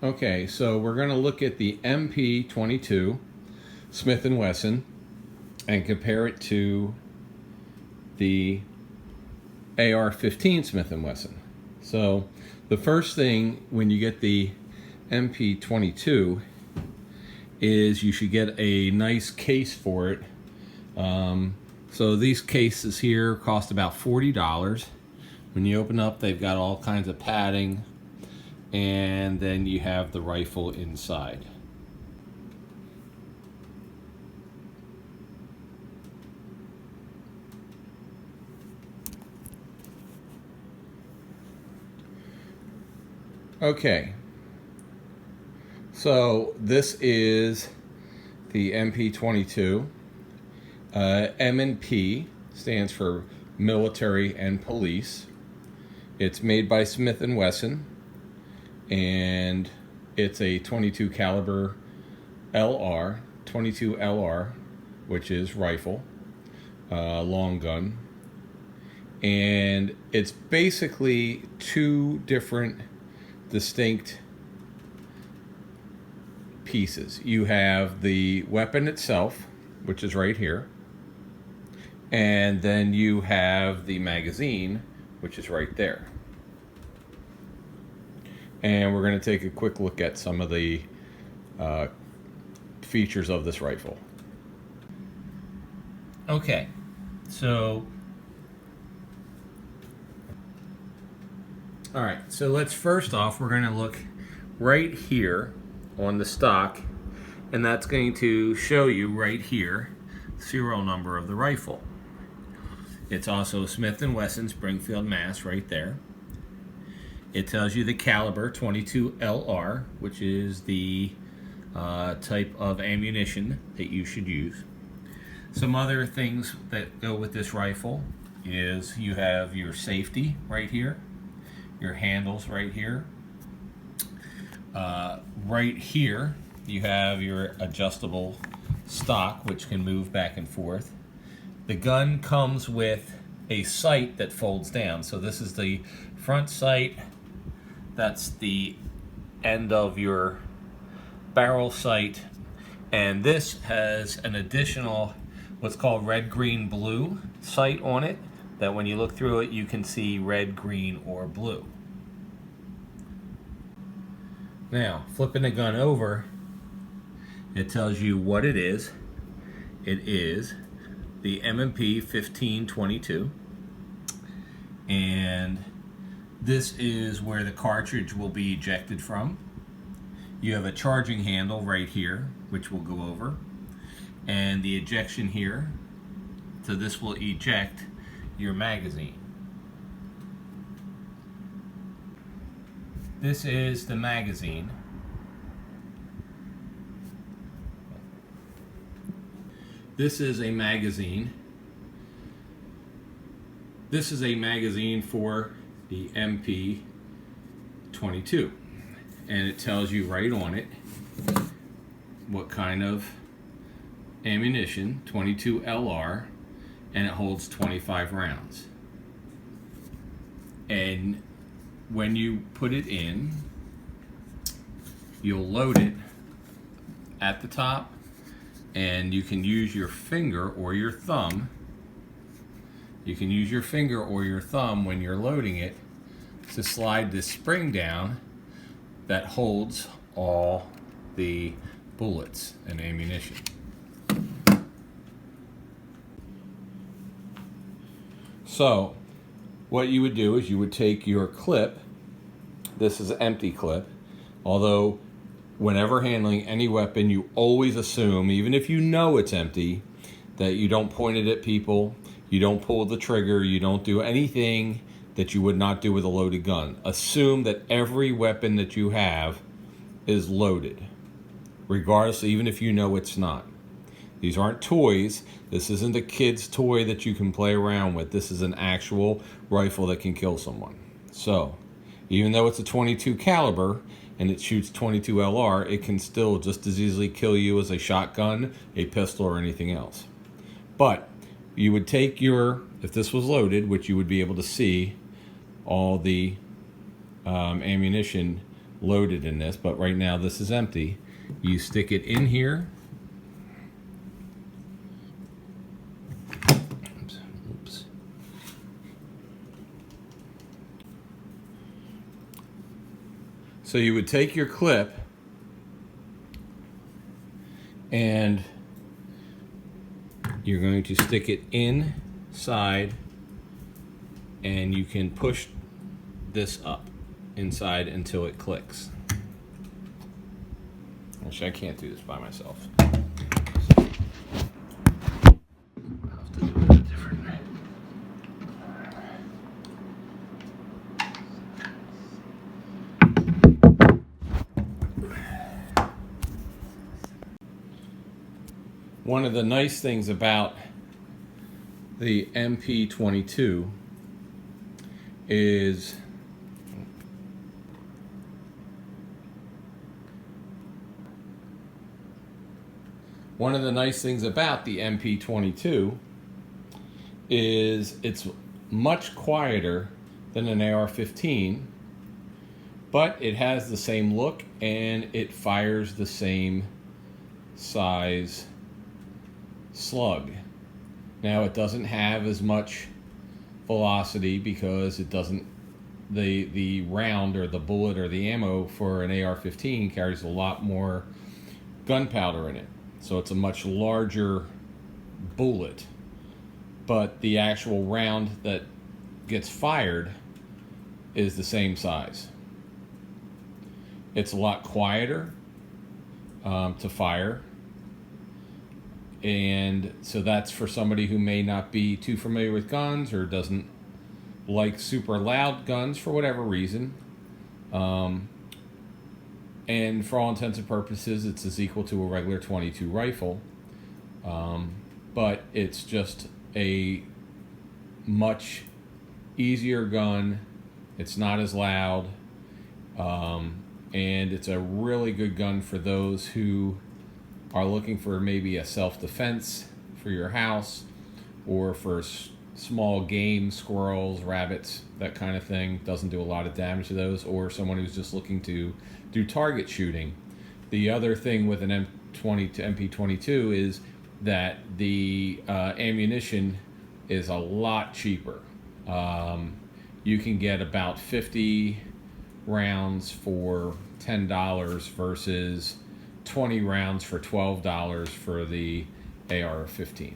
Okay, so we're going to look at the MP22 Smith & Wesson and compare it to the AR15 Smith & Wesson. So the first thing when you get the MP22 is you should get a nice case for it. So these cases here cost about $40. When you open up, they've got all kinds of padding, and then you have the rifle inside. Okay, so this is the MP22. M&P stands for military and police. It's made by Smith & Wesson, and it's a 22 caliber LR, 22 LR, which is rifle, long gun. And it's basically two different distinct pieces. You have the weapon itself, which is right here, and then you have the magazine, which is right there. And we're going to take a quick look at some of the features of this rifle. Okay, so alright, so let's first off, we're going to look right here on the stock, and that's going to show you right here serial number of the rifle. It's also Smith & Wesson, Springfield, Mass, right there. It tells you the caliber, 22 LR, which is the type of ammunition that you should use. Some other things that go with this rifle is you have your safety right here, your handles right here. Right here, you have your adjustable stock, which can move back and forth. The gun comes with a sight that folds down. So this is the front sight. That's the end of your barrel sight. And this has an additional, what's called red, green, blue sight on it, that when you look through it, you can see red, green, or blue. Now, flipping the gun over, it tells you what it is. It is the M&P 1522, and this is where the cartridge will be ejected from. You have a charging handle right here, which we'll go over, and the ejection here. So this will eject your magazine. This is the magazine. This is a magazine. This is a magazine for the MP22, and it tells you right on it what kind of ammunition, 22 LR, and it holds 25 rounds. And when you put it in, you'll load it at the top, and you can use your finger or your thumb. You can use your finger or your thumb when you're loading it to slide this spring down that holds all the bullets and ammunition. So what you would do is you would take your clip. This is an empty clip, although whenever handling any weapon, you always assume, even if you know it's empty, that you don't point it at people, you don't pull the trigger, you don't do anything that you would not do with a loaded gun. Assume that every weapon that you have is loaded, regardless, even if you know it's not. These aren't toys. This isn't a kid's toy that you can play around with. This is an actual rifle that can kill someone. So, even though it's a 22 caliber and it shoots 22 LR, it can still just as easily kill you as a shotgun, a pistol, or anything else. But you would take your, if this was loaded, which you would be able to see all the ammunition loaded in this, but right now this is empty. You stick it in here. Oops. So you would take your clip and you're going to stick it inside, and you can push this up inside until it clicks. Actually, I can't do this by myself. I'll have to do it a different way. One of the nice things about the MP22 is it's much quieter than an AR15, but it has the same look and it fires the same size slug. Now it doesn't have as much velocity because it doesn't, the round or the bullet or the ammo for an AR15 carries a lot more gunpowder in it. So it's a much larger bullet, but the actual round that gets fired is the same size. It's a lot quieter to fire, and so that's for somebody who may not be too familiar with guns or doesn't like super loud guns for whatever reason. And for all intents and purposes, it's as equal to a regular 22 rifle, but it's just a much easier gun. It's not as loud, and it's a really good gun for those who are looking for maybe a self-defense for your house, or for small game, squirrels, rabbits, that kind of thing. Doesn't do a lot of damage to those, or someone who's just looking to do target shooting. The other thing with an MP22 is that the ammunition is a lot cheaper. You can get about 50 rounds for $10 versus 20 rounds for $12 for the AR-15.